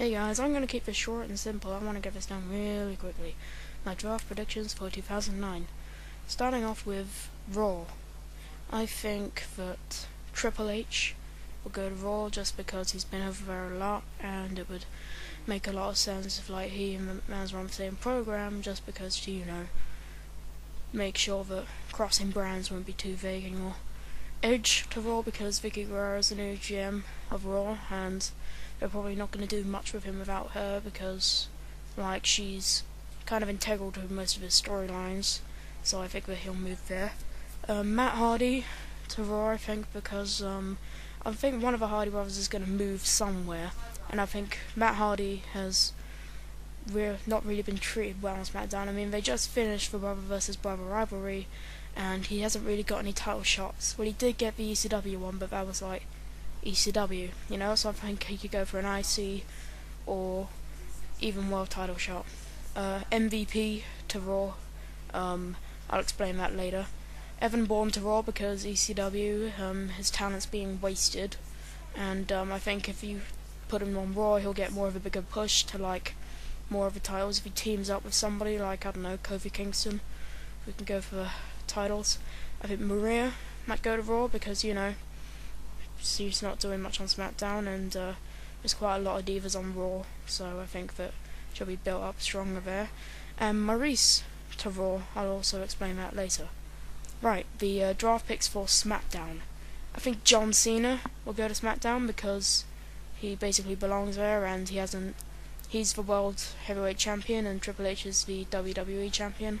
Hey guys, I'm going to keep this short and simple. I want to get this done really quickly. My draft predictions for 2009. Starting off with Raw. I think that Triple H will go to Raw just because he's been over there a lot, and it would make a lot of sense if like he and McMahon were on the same program, just because to, make sure that crossing brands won't be too vague anymore. Edge to Raw because Vickie Guerrero is the new GM of Raw, and they're probably not going to do much with him without her because, like, she's kind of integral to most of his storylines, so I think that he'll move there. Matt Hardy to Raw, I think, because I think one of the Hardy brothers is going to move somewhere, and I think Matt Hardy has not really been treated well on SmackDown. I mean, they just finished the brother versus brother rivalry, and he hasn't really got any title shots. Well, he did get the ECW one, but that was like ECW, so I think he could go for an IC or even world title shot. MVP to Raw, I'll explain that later. Bourne to Raw because ECW, his talent's being wasted, and I think if you put him on Raw, he'll get more of a bigger push to like more of the titles if he teams up with somebody like, I don't know, Kofi Kingston. We can go for the titles. I think Maryse might go to Raw because, she's not doing much on SmackDown, and there's quite a lot of divas on Raw, so I think that she'll be built up stronger there. And Maryse to Raw, I'll also explain that later. Right, the draft picks for SmackDown. I think John Cena will go to SmackDown because he basically belongs there, and he's the World Heavyweight Champion and Triple H is the WWE Champion.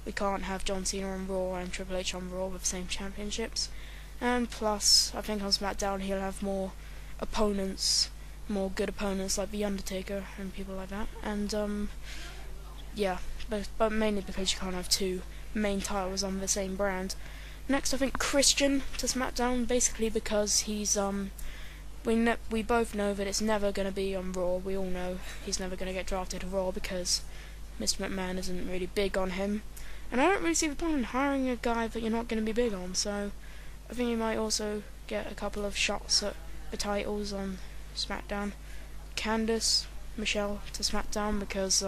We can't have John Cena on Raw and Triple H on Raw with the same championships. And plus, I think on SmackDown he'll have more opponents, more good opponents like The Undertaker and people like that. And yeah, but mainly because you can't have two main titles on the same brand. Next, I think Christian to SmackDown, basically because he's we both know that it's never going to be on Raw. We all know he's never going to get drafted to Raw because Mr. McMahon isn't really big on him. And I don't really see the point in hiring a guy that you're not going to be big on, so I think he might also get a couple of shots at the titles on SmackDown. Candice, Michelle to SmackDown because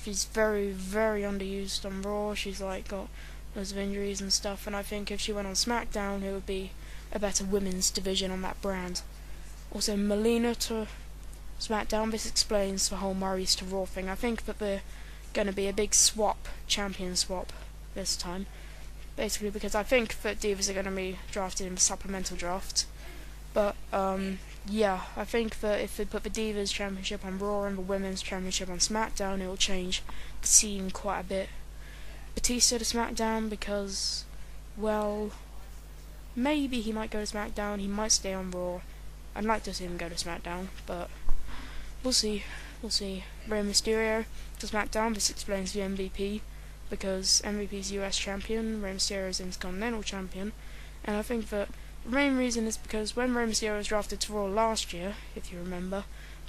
she's very, very underused on Raw. She's like got loads of injuries and stuff, and I think if she went on SmackDown, it would be a better women's division on that brand. Also, Melina to SmackDown. This explains the whole Maryse to Raw thing. I think that they're going to be a big champion swap this time. Basically because I think that divas are going to be drafted in the supplemental draft. But, yeah, I think that if they put the Divas Championship on Raw and the Women's Championship on SmackDown, it will change the scene quite a bit. Batista to SmackDown because, well, maybe he might go to SmackDown, he might stay on Raw. I'd like to see him go to SmackDown, but we'll see. We'll see. Rey Mysterio to SmackDown. This explains the MVP, because MVP's US champion, Rey Mysterio is Intercontinental champion, and I think that the main reason is because when Rey Mysterio was drafted to Raw last year, if you remember,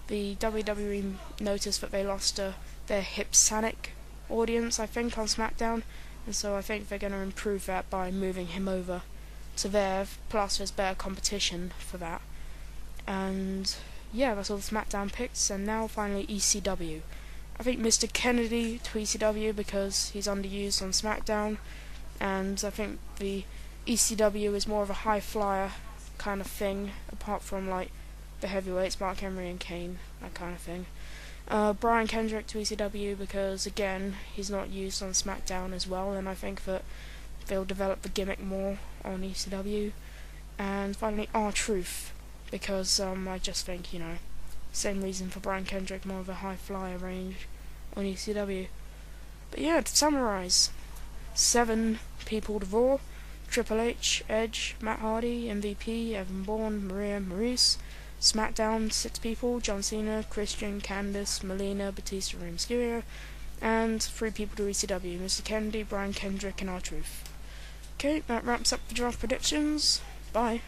the WWE noticed that they lost their Hipsanic audience, I think, on SmackDown, and so I think they're going to improve that by moving him over to there, plus there's better competition for that. And yeah, that's all the SmackDown picks, and now finally ECW. I think Mr. Kennedy to ECW because he's underused on SmackDown, and I think the ECW is more of a high flyer kind of thing, apart from like the heavyweights, Mark Henry and Kane, that kind of thing. Brian Kendrick to ECW because again he's not used on SmackDown as well, and I think that they'll develop the gimmick more on ECW. And finally R-Truth because I just think, same reason for Brian Kendrick, more of a high flyer range on ECW. But yeah, to summarise, 7 people to Raw: Triple H, Edge, Matt Hardy, MVP, Bourne, Maryse. SmackDown, 6 people: John Cena, Christian, Candice, Melina, Batista, Rey Mysterio, and 3 people to ECW: Mr. Kennedy, Brian Kendrick, and R-Truth. Okay, that wraps up the draft predictions. Bye.